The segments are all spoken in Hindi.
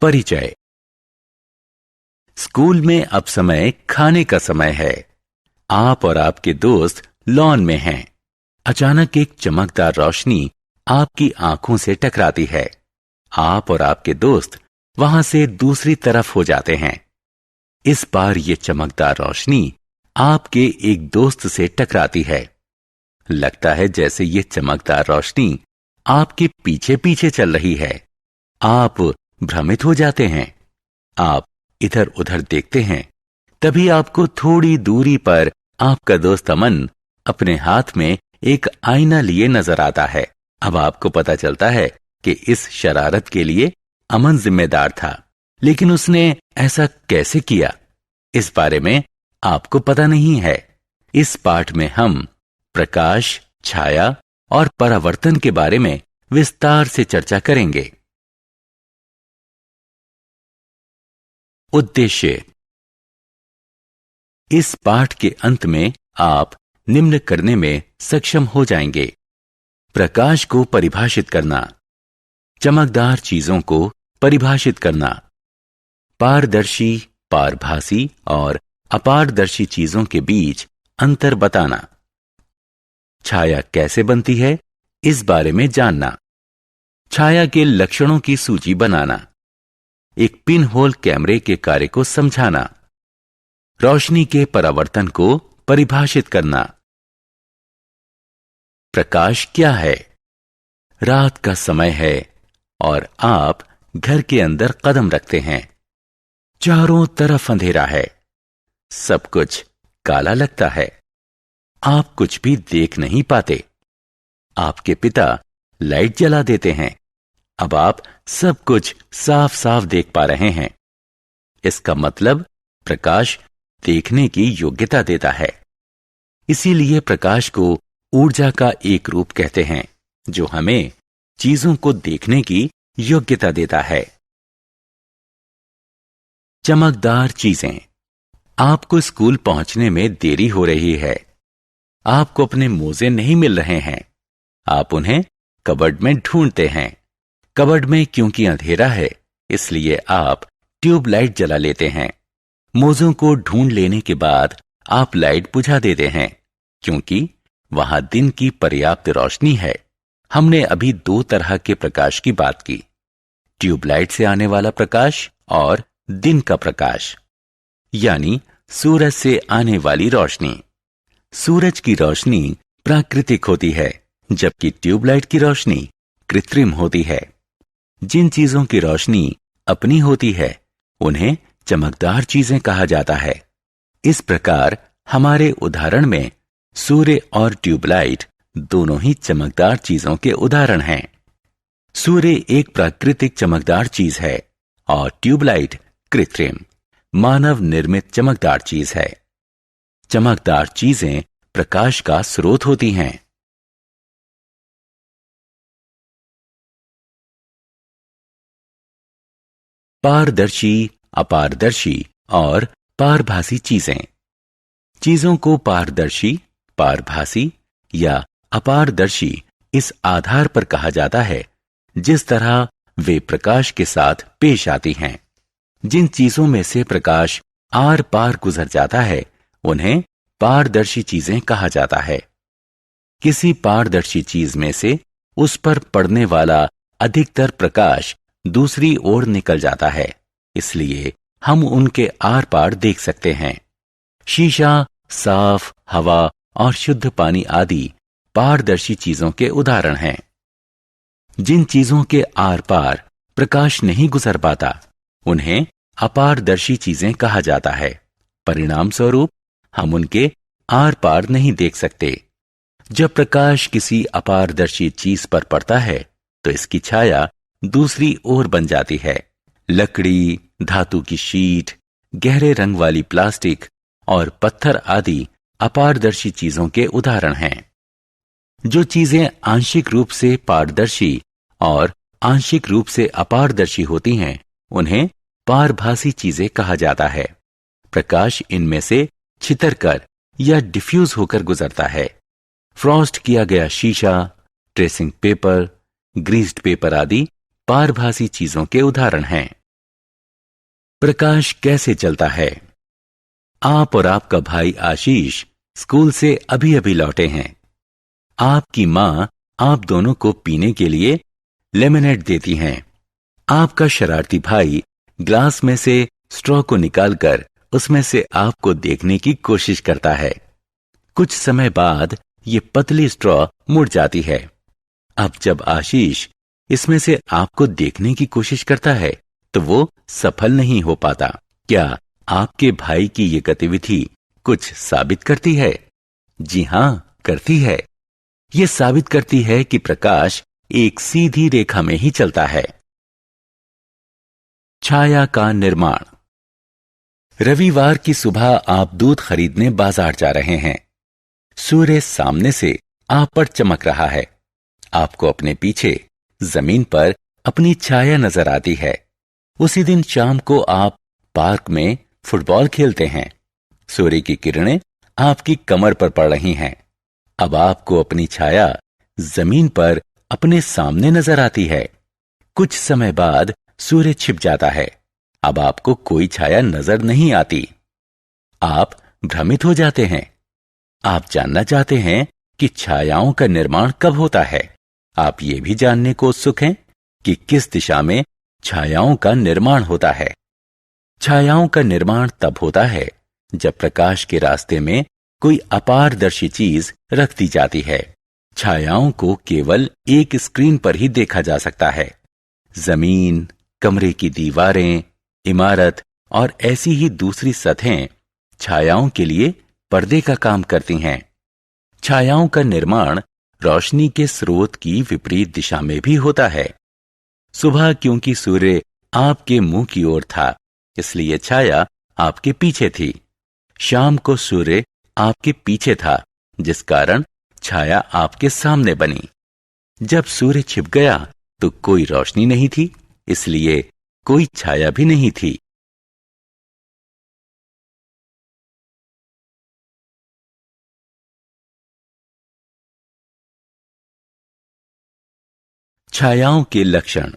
परिचय। स्कूल में अब समय खाने का समय है। आप और आपके दोस्त लॉन में हैं। अचानक एक चमकदार रोशनी आपकी आंखों से टकराती है। आप और आपके दोस्त वहां से दूसरी तरफ हो जाते हैं। इस बार ये चमकदार रोशनी आपके एक दोस्त से टकराती है। लगता है जैसे ये चमकदार रोशनी आपके पीछे पीछे चल रही है। आप भ्रमित हो जाते हैं। आप इधर उधर देखते हैं। तभी आपको थोड़ी दूरी पर आपका दोस्त अमन अपने हाथ में एक आईना लिए नजर आता है। अब आपको पता चलता है कि इस शरारत के लिए अमन जिम्मेदार था, लेकिन उसने ऐसा कैसे किया, इस बारे में आपको पता नहीं है। इस पाठ में हम प्रकाश, छाया और परावर्तन के बारे में विस्तार से चर्चा करेंगे। उद्देश्य। इस पाठ के अंत में आप निम्न करने में सक्षम हो जाएंगे: प्रकाश को परिभाषित करना, चमकदार चीजों को परिभाषित करना, पारदर्शी, पारभासी और अपारदर्शी चीजों के बीच अंतर बताना, छाया कैसे बनती है इस बारे में जानना, छाया के लक्षणों की सूची बनाना, एक पिन होल कैमरे के कार्य को समझाना, रोशनी के परावर्तन को परिभाषित करना। प्रकाश क्या है? रात का समय है और आप घर के अंदर कदम रखते हैं। चारों तरफ अंधेरा है। सब कुछ काला लगता है। आप कुछ भी देख नहीं पाते। आपके पिता लाइट जला देते हैं। अब आप सब कुछ साफ साफ देख पा रहे हैं। इसका मतलब प्रकाश देखने की योग्यता देता है। इसीलिए प्रकाश को ऊर्जा का एक रूप कहते हैं, जो हमें चीजों को देखने की योग्यता देता है। चमकदार चीजें। आपको स्कूल पहुंचने में देरी हो रही है। आपको अपने मोजे नहीं मिल रहे हैं। आप उन्हें कबर्ड में ढूंढते हैं। कबर्ड में क्योंकि अंधेरा है, इसलिए आप ट्यूबलाइट जला लेते हैं। मोजों को ढूंढ लेने के बाद आप लाइट बुझा देते हैं, क्योंकि वहां दिन की पर्याप्त रोशनी है। हमने अभी दो तरह के प्रकाश की बात की: ट्यूबलाइट से आने वाला प्रकाश और दिन का प्रकाश, यानी सूरज से आने वाली रोशनी। सूरज की रोशनी प्राकृतिक होती है, जबकि ट्यूबलाइट की रोशनी कृत्रिम होती है। जिन चीजों की रोशनी अपनी होती है, उन्हें चमकदार चीजें कहा जाता है। इस प्रकार हमारे उदाहरण में सूर्य और ट्यूबलाइट दोनों ही चमकदार चीजों के उदाहरण हैं। सूर्य एक प्राकृतिक चमकदार चीज है और ट्यूबलाइट कृत्रिम, मानव निर्मित चमकदार चीज है। चमकदार चीजें प्रकाश का स्रोत होती हैं। पारदर्शी, अपारदर्शी और पारभासी चीजें। चीजों को पारदर्शी, पारभासी या अपारदर्शी इस आधार पर कहा जाता है जिस तरह वे प्रकाश के साथ पेश आती हैं। जिन चीजों में से प्रकाश आर पार गुजर जाता है, उन्हें पारदर्शी चीजें कहा जाता है। किसी पारदर्शी चीज में से उस पर पड़ने वाला अधिकतर प्रकाश दूसरी ओर निकल जाता है, इसलिए हम उनके आर पार देख सकते हैं। शीशा, साफ हवा और शुद्ध पानी आदि पारदर्शी चीजों के उदाहरण हैं। जिन चीजों के आर पार प्रकाश नहीं गुजर पाता, उन्हें अपारदर्शी चीजें कहा जाता है। परिणाम स्वरूप हम उनके आर पार नहीं देख सकते। जब प्रकाश किसी अपारदर्शी चीज पर पड़ता है, तो इसकी छाया दूसरी ओर बन जाती है। लकड़ी, धातु की शीट, गहरे रंग वाली प्लास्टिक और पत्थर आदि अपारदर्शी चीजों के उदाहरण हैं। जो चीजें आंशिक रूप से पारदर्शी और आंशिक रूप से अपारदर्शी होती हैं, उन्हें पारभासी चीजें कहा जाता है। प्रकाश इनमें से छितरकर या डिफ्यूज होकर गुजरता है। फ्रॉस्ट किया गया शीशा, ट्रेसिंग पेपर, ग्रीस्ड पेपर आदि पारभासी चीजों के उदाहरण हैं। प्रकाश कैसे चलता है? आप और आपका भाई आशीष स्कूल से अभी अभी लौटे हैं। आपकी माँ आप दोनों को पीने के लिए लेमनेड देती हैं। आपका शरारती भाई ग्लास में से स्ट्रॉ को निकालकर उसमें से आपको देखने की कोशिश करता है। कुछ समय बाद ये पतली स्ट्रॉ मुड़ जाती है। अब जब आशीष इसमें से आपको देखने की कोशिश करता है तो वो सफल नहीं हो पाता। क्या आपके भाई की ये गतिविधि कुछ साबित करती है? जी हां, करती है। ये साबित करती है कि प्रकाश एक सीधी रेखा में ही चलता है। छाया का निर्माण। रविवार की सुबह आप दूध खरीदने बाजार जा रहे हैं। सूर्य सामने से आप पर चमक रहा है। आपको अपने पीछे जमीन पर अपनी छाया नजर आती है। उसी दिन शाम को आप पार्क में फुटबॉल खेलते हैं। सूर्य की किरणें आपकी कमर पर पड़ रही हैं। अब आपको अपनी छाया जमीन पर अपने सामने नजर आती है। कुछ समय बाद सूर्य छिप जाता है। अब आपको कोई छाया नजर नहीं आती। आप भ्रमित हो जाते हैं। आप जानना चाहते हैं कि छायाओं का निर्माण कब होता है। आप ये भी जानने को उत्सुक हैं कि किस दिशा में छायाओं का निर्माण होता है। छायाओं का निर्माण तब होता है जब प्रकाश के रास्ते में कोई अपारदर्शी चीज रख दी जाती है। छायाओं को केवल एक स्क्रीन पर ही देखा जा सकता है। जमीन, कमरे की दीवारें, इमारत और ऐसी ही दूसरी सतहें छायाओं के लिए पर्दे का काम करती हैं। छायाओं का निर्माण रोशनी के स्रोत की विपरीत दिशा में भी होता है। सुबह क्योंकि सूर्य आपके मुंह की ओर था, इसलिए छाया आपके पीछे थी। शाम को सूर्य आपके पीछे था, जिस कारण छाया आपके सामने बनी। जब सूर्य छिप गया तो कोई रोशनी नहीं थी, इसलिए कोई छाया भी नहीं थी। छायाओं के लक्षण।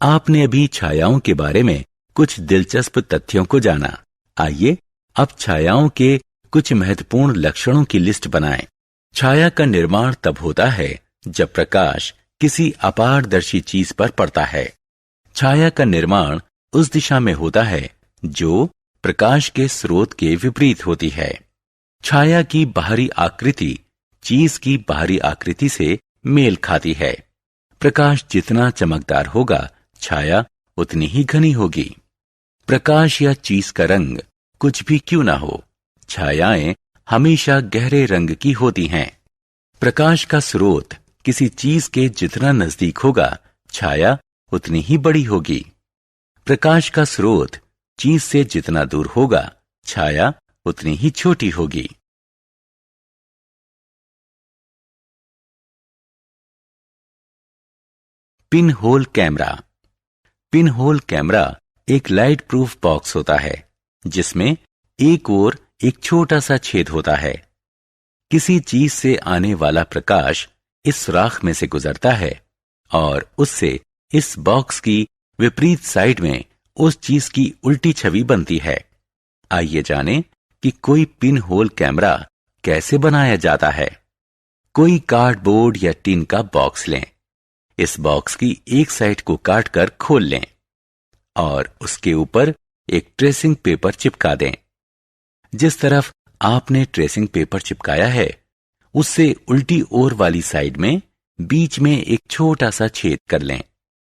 आपने अभी छायाओं के बारे में कुछ दिलचस्प तथ्यों को जाना। आइए अब छायाओं के कुछ महत्वपूर्ण लक्षणों की लिस्ट बनाएं। छाया का निर्माण तब होता है जब प्रकाश किसी अपारदर्शी चीज पर पड़ता है। छाया का निर्माण उस दिशा में होता है जो प्रकाश के स्रोत के विपरीत होती है। छाया की बाहरी आकृति चीज की बाहरी आकृति से मेल खाती है। प्रकाश जितना चमकदार होगा, छाया उतनी ही घनी होगी। प्रकाश या चीज का रंग कुछ भी क्यों ना हो, छायाएं हमेशा गहरे रंग की होती हैं। प्रकाश का स्रोत किसी चीज के जितना नजदीक होगा, छाया उतनी ही बड़ी होगी। प्रकाश का स्रोत चीज से जितना दूर होगा, छाया उतनी ही छोटी होगी। Pin hole camera. Pin hole camera एक लाइट प्रूफ बॉक्स होता है जिसमें एक ओर एक छोटा सा छेद होता है। किसी चीज से आने वाला प्रकाश इस सुराख में से गुजरता है और उससे इस बॉक्स की विपरीत साइड में उस चीज की उल्टी छवि बनती है। आइए जानें कि कोई पिन होल कैमरा कैसे बनाया जाता है। कोई कार्डबोर्ड या टिन का बॉक्स लें। इस बॉक्स की एक साइड को काटकर खोल लें और उसके ऊपर एक ट्रेसिंग पेपर चिपका दें। जिस तरफ आपने ट्रेसिंग पेपर चिपकाया है, उससे उल्टी ओर वाली साइड में बीच में एक छोटा सा छेद कर लें।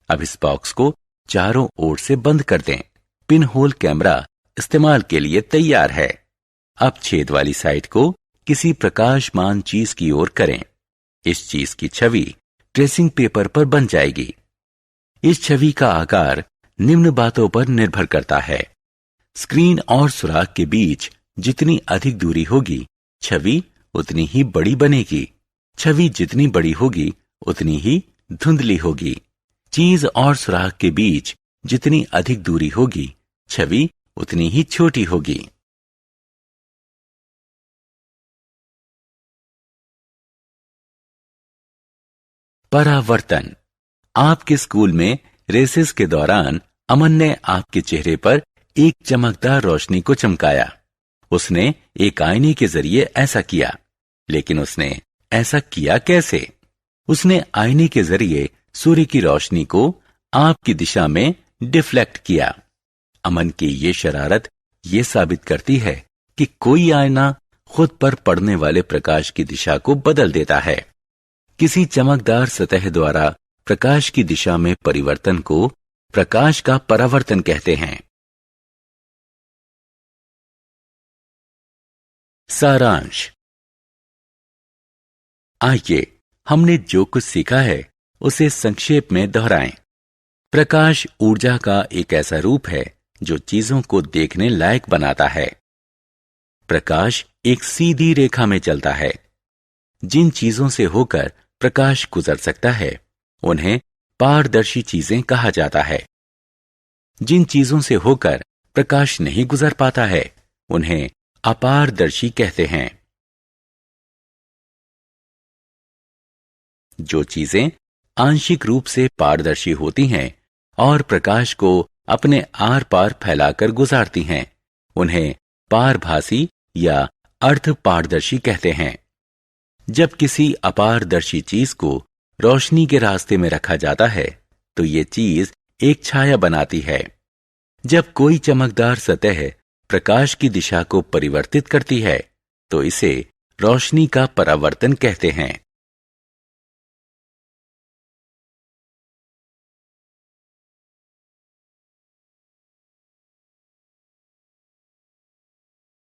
अब इस बॉक्स को चारों ओर से बंद कर दें। पिन होल कैमरा इस्तेमाल के लिए तैयार है। अब छेद वाली साइड को किसी प्रकाशमान चीज की ओर करें। इस चीज की छवि ट्रेसिंग पेपर पर बन जाएगी। इस छवि का आकार निम्न बातों पर निर्भर करता है। स्क्रीन और सुराख के बीच जितनी अधिक दूरी होगी, छवि उतनी ही बड़ी बनेगी। छवि जितनी बड़ी होगी, उतनी ही धुंधली होगी। चीज और सुराख के बीच जितनी अधिक दूरी होगी, छवि उतनी ही छोटी होगी। परावर्तन। आपके स्कूल में रेसेस के दौरान अमन ने आपके चेहरे पर एक चमकदार रोशनी को चमकाया। उसने एक आईने के जरिए ऐसा किया, लेकिन उसने ऐसा किया कैसे? उसने आईने के जरिए सूर्य की रोशनी को आपकी दिशा में डिफ्लेक्ट किया। अमन की ये शरारत ये साबित करती है कि कोई आईना खुद पर पड़ने वाले प्रकाश की दिशा को बदल देता है। किसी चमकदार सतह द्वारा प्रकाश की दिशा में परिवर्तन को प्रकाश का परावर्तन कहते हैं। सारांश। आइए हमने जो कुछ सीखा है उसे संक्षेप में दोहराएं। प्रकाश ऊर्जा का एक ऐसा रूप है जो चीजों को देखने लायक बनाता है। प्रकाश एक सीधी रेखा में चलता है। जिन चीजों से होकर प्रकाश गुजर सकता है उन्हें पारदर्शी चीजें कहा जाता है। जिन चीजों से होकर प्रकाश नहीं गुजर पाता है उन्हें अपारदर्शी कहते हैं। जो चीजें आंशिक रूप से पारदर्शी होती हैं और प्रकाश को अपने आर पार फैलाकर गुजारती हैं उन्हें पारभासी या अर्ध पारदर्शी कहते हैं। जब किसी अपारदर्शी चीज को रोशनी के रास्ते में रखा जाता है तो ये चीज एक छाया बनाती है। जब कोई चमकदार सतह प्रकाश की दिशा को परिवर्तित करती है तो इसे रोशनी का परावर्तन कहते हैं।